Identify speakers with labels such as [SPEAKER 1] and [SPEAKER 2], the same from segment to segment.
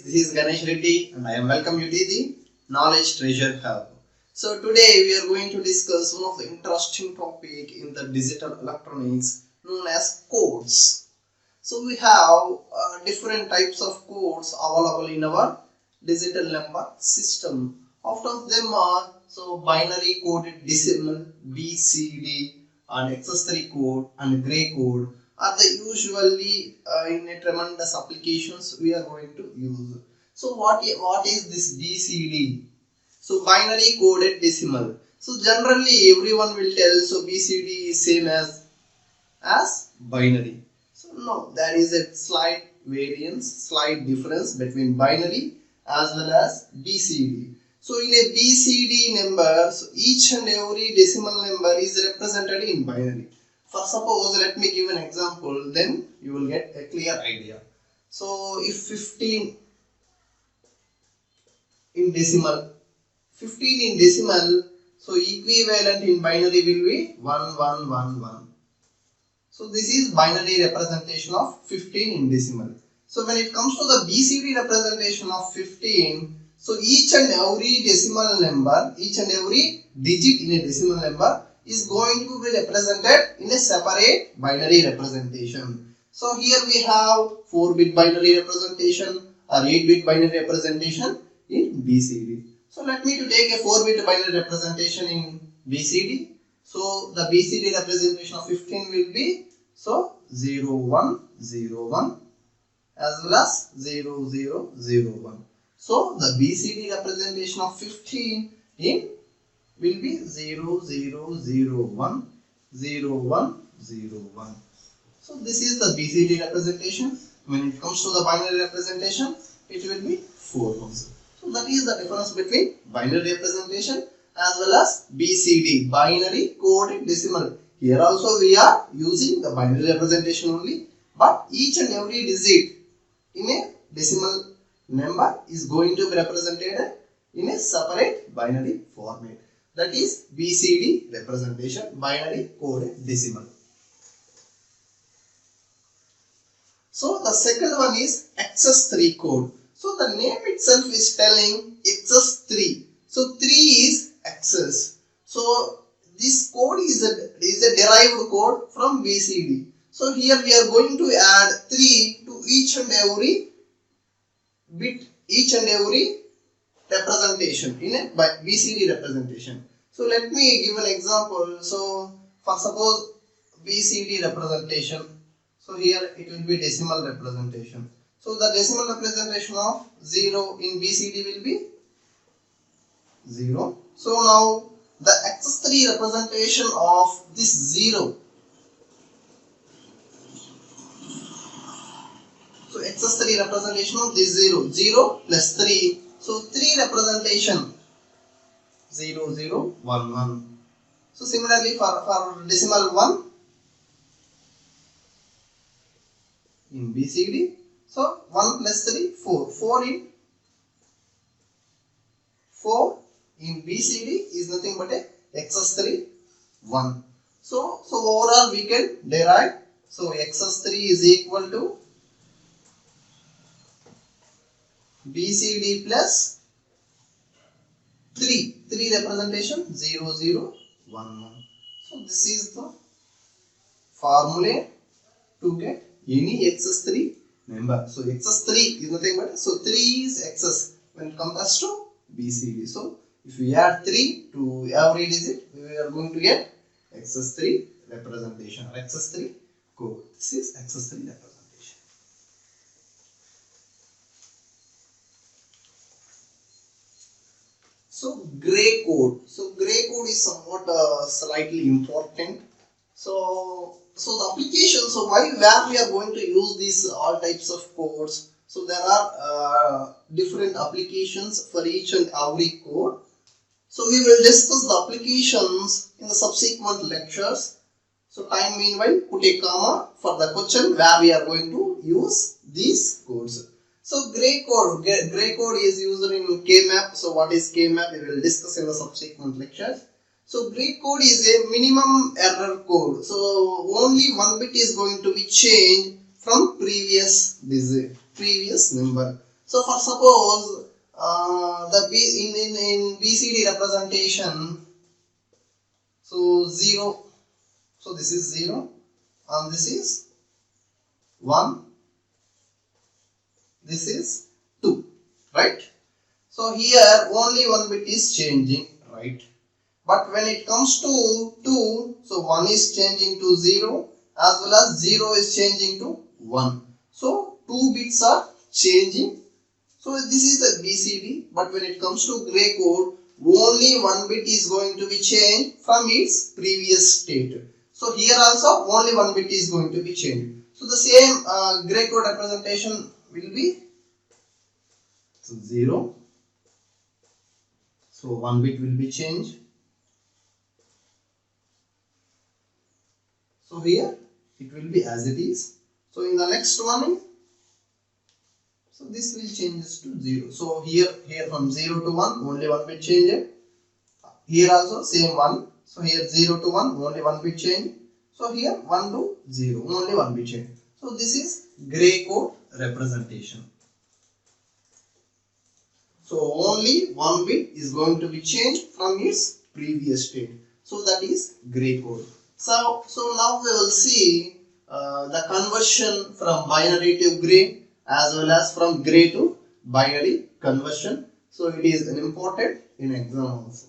[SPEAKER 1] this is Ganesh Reddy and I am welcome you to the Knowledge Treasure Hub. So today we are going to discuss one of the interesting topic in the digital electronics known as codes. So we have different types of codes available in our digital number system. Often them are binary coded decimal BCD and XS3 code and gray code are the usually in a tremendous applications we are going to use. So what is this BCD? So binary coded decimal. So generally everyone will tell BCD is same as binary. So no, there is a slight variance, slight difference between binary as well as BCD. So in a BCD number, each and every decimal number is represented in binary. For suppose, let me give an example, then you will get a clear idea. So if 15 in decimal, so equivalent in binary will be 1111. So this is binary representation of 15 in decimal. So when it comes to the BCD representation of 15, so each and every decimal number, each and every digit in a decimal number is going to be represented in a separate binary representation. So here we have 4-bit binary representation or 8-bit binary representation in BCD. So let me to take a 4-bit binary representation in BCD. So the BCD representation of 15 will be 0101 as well as 0001. So the BCD representation of 15 in will be 0001 0101. So this is the BCD representation. When it comes to the binary representation, it will be 4 ones. So that is the difference between binary representation as well as BCD, binary coded decimal. Here also we are using the binary representation only, but each and every digit in a decimal number is going to be represented in a separate binary format. That is BCD representation, binary coded decimal. So the second one is XS3 code. So the name itself is telling XS3. So 3 is XS. So this code is a derived code from BCD. So here we are going to add 3 to each and every bit, each and every representation in a BCD representation. So let me give an example. So for suppose BCD representation. So here it will be decimal representation. So the decimal representation of 0 in BCD will be 0. So now the XS3 representation of this 0. So XS3 representation of this 0. 0 plus 3. So 3 representation 0011. So similarly for decimal 1 in BCD. So 1 plus 3 4. 4 in BCD is nothing but a XS3 1. So overall we can derive. So XS3 is equal to BCD plus 3 representation 0011. So this is the formula to get any XS3 number. So XS3 is nothing but 3 is XS when it comes to BCD. So if we add 3 to every digit, we are going to get XS3 representation or XS3 code. This is XS3 representation. So gray code. So gray code is somewhat slightly important. So the application. So where we are going to use these all types of codes. So there are different applications for each and every code. So we will discuss the applications in the subsequent lectures. So time meanwhile put a comma for the question where we are going to use these codes. So gray code is used in K-map. So what is K-map? We will discuss in the subsequent lectures. So gray code is a minimum error code. So only one bit is going to be changed from previous number. So So for suppose the in BCD representation, so 0, so this is 0 and this is 1, this is 2, right? So here only one bit is changing, right? But when it comes to 2, so 1 is changing to 0 as well as 0 is changing to 1. So 2 bits are changing. So this is the BCD, but when it comes to gray code, only one bit is going to be changed from its previous state. So here also only one bit is going to be changed. So the same gray code representation will be 0. So one bit will be changed. So here it will be as it is. So in the next one, so this will changes to 0. So here from 0 to 1 only one bit change. Here also same 1. So here 0 to 1 only one bit change. So here 1 to 0 only one bit change. So this is gray code representation. So only one bit is going to be changed from its previous state. So that is gray code. So now we will see the conversion from binary to gray as well as from gray to binary conversion. So it is an important in exam also.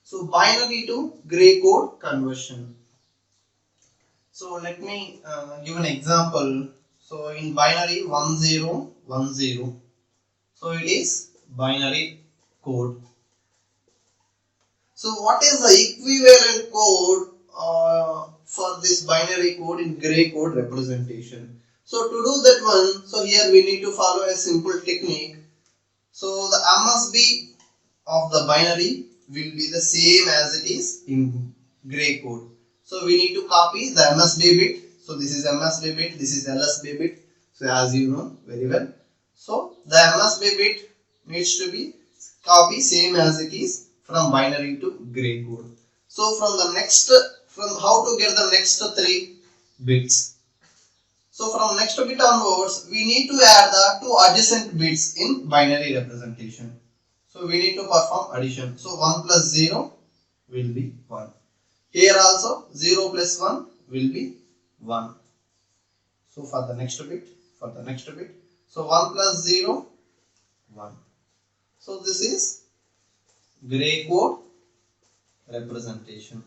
[SPEAKER 1] So binary to gray code conversion. So let me give an example. So in binary 1010, so it is binary code. So what is the equivalent code for this binary code in gray code representation? So to do that one, so here we need to follow a simple technique. So the MSB of the binary will be the same as it is in gray code. So we need to copy the MSB bit. So this is MSB bit, this is LSB bit. So as you know very well. So the MSB bit needs to be copied same as it is from binary to gray code. So from how to get the next 3 bits. So from next bit onwards, we need to add the 2 adjacent bits in binary representation. So we need to perform addition. So 1 plus 0 will be 1. Here also 0 plus 1 will be 1. So for the next bit, so 1 plus 0, 1. So this is gray code representation.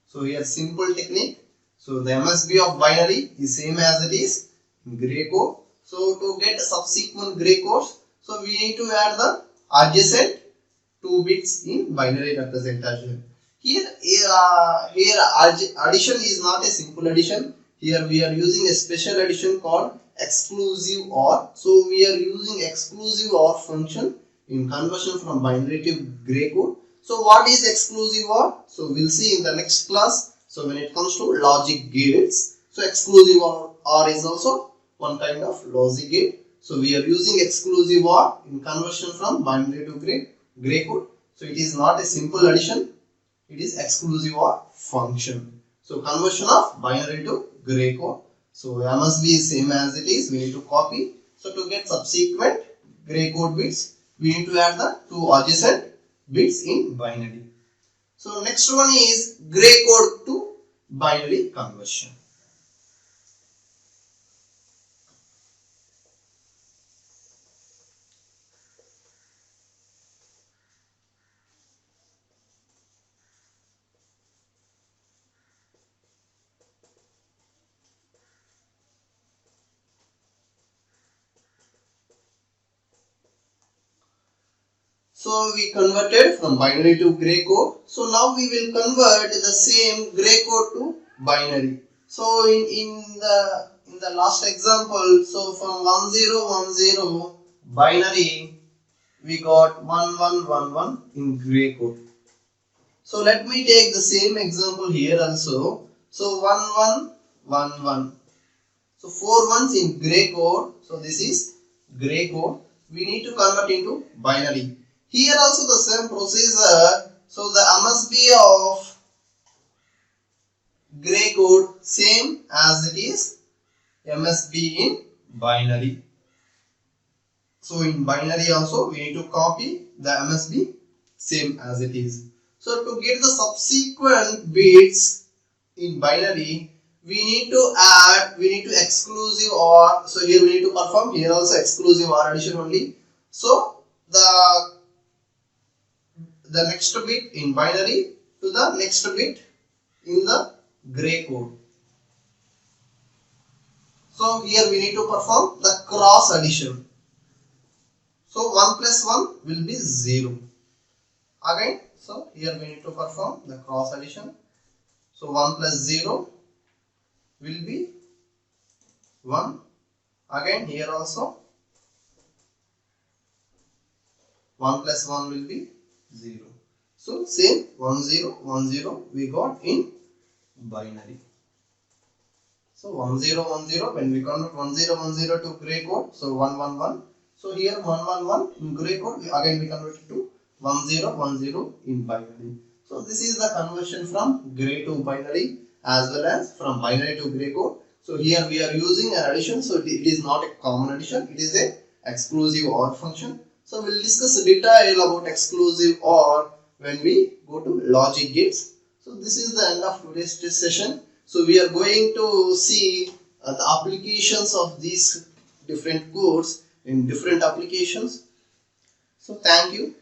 [SPEAKER 1] So here simple technique. So the MSB of binary is same as it is in gray code. So to get subsequent gray codes, so we need to add the adjacent 2 bits in binary representation. Here addition is not a simple addition. Here we are using a special addition called exclusive OR. So we are using exclusive OR function in conversion from binary to gray code. So what is exclusive OR? So we'll see in the next class. So when it comes to logic gates, so exclusive OR is also one kind of logic gate. So we are using exclusive OR in conversion from binary to gray code. So it is not a simple addition. It is exclusive OR function. So conversion of binary to gray code. So MSB is same as it is. We need to copy. So to get subsequent gray code bits, we need to add the 2 adjacent bits in binary. So next one is gray code to binary conversion. So we converted from binary to gray code. So now we will convert the same gray code to binary. So in the last example, so from 1010 binary, we got 1111 in gray code. So let me take the same example here also. So 1 1 1 1. So 4 ones in gray code. So this is gray code. We need to convert into binary. Here also the same procedure. So the MSB of gray code same as it is MSB in binary. So in binary also we need to copy the MSB same as it is. So to get the subsequent bits in binary, we need to exclusive OR. So here we need to perform here also exclusive OR addition only. So the next bit in binary to the next bit in the gray code. So here we need to perform the cross addition. So 1 plus 1 will be 0. Again, so here we need to perform the cross addition. So 1 plus 0 will be 1. Again here also 1 plus 1 will be 0. So same 1 0 1 0 we got in binary. So 1 0 1 0 when we convert 1 0 1 0 to gray code, so 1 1 1. So here 1 1 1 in gray code, again we convert it to 1 0 1 0 in binary. So this is the conversion from gray to binary as well as from binary to gray code. So here we are using an addition, so it is not a common addition, it is a exclusive OR function. So we'll discuss detail about exclusive OR when we go to logic gates. So this is the end of today's test session. So we are going to see the applications of these different codes in different applications. So thank you.